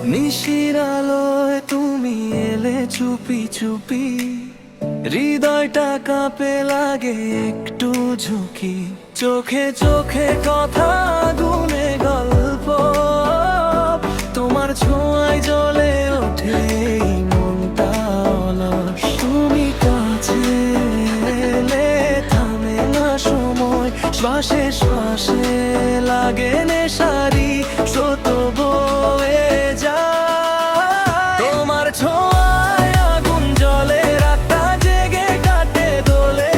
নিশির আলোয় তুমি এলে চুপি চুপি, হৃদয়টা কাঁপে লাগে একটু ঝুঁকি। চোখে চোখে কথা গুনে গল্প, তোমার ছোঁয়ায় জ্বলে ওঠে এই মনটা অলস। তুমি কাছে এলে থামে না সময়, শ্বাসে শ্বাসে লাগে নেশারি স্রোত বয়ে যায়। তোমার ছোঁয়ায় আগুন জ্বলে, রাতটা জেগে কাটে দোলে।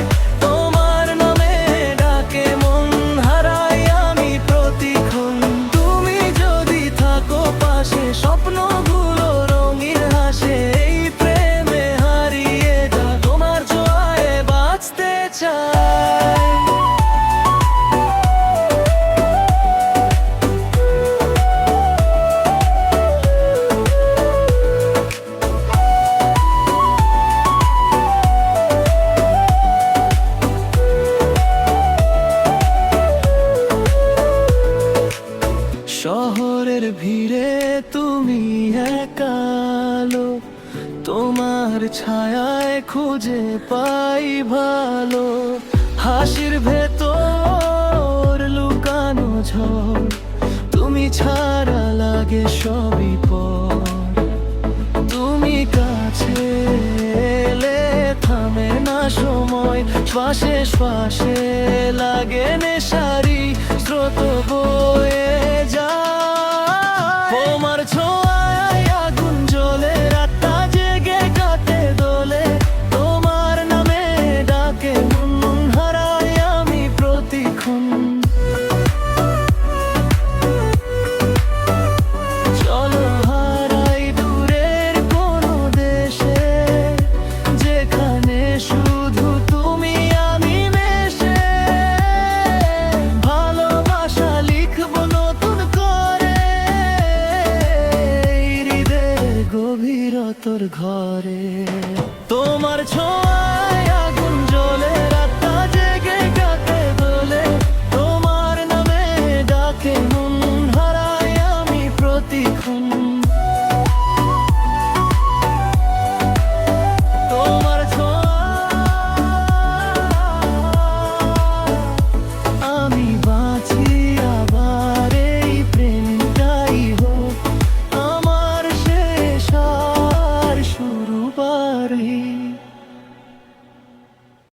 তোমার নামে ডাকে মন, হারাই আমি প্রতিক্ষণ। তুমি যদি থাকো পাশে, স্বপ্নগুলো রঙিন হাসে। এই প্রেমে হারিয়ে যা, তোমার ছোঁয়ায় বাঁচতে চাই। শহরের ভিড়ে তুমি একালো, তোমার ছায়ায় খুঁজে পাই ভালো। হাসির ভেতর লুকানো ঝড়, তুমি ছাড়া লাগে সবই পর। তুমি কাছে এলে থামে না সময়, শ্বাসে শ্বাসে লাগে নেশারি স্রোত বয়ে যায়। তোমার ছোঁয়ায় আগুন জ্বলে, রাতটা জেগে কাটে দোলে। তোমার নামে ডাকে মন, হারাই আমি প্রতিক্ষণ। চলো হারাই দূরের কোনো দেশে, যেখানে শুধু তুমি আমি মেশে। ভালোবাসা লিখবো নতুন করে এই হৃদয়ের গভীরতর ঘরে। তোমার ছোঁয়ায় আগুন জ্বলে, রাতটা জেগে কাটে দোলে। তোমার নামে ডাকে মন, হারাই আমি প্রতিক্ষণ। তোমার ছোঁয়ায় আমি বাঁচি, আবার এই প্রেমটাই হোক আমার শেষ আর শুরু বারই।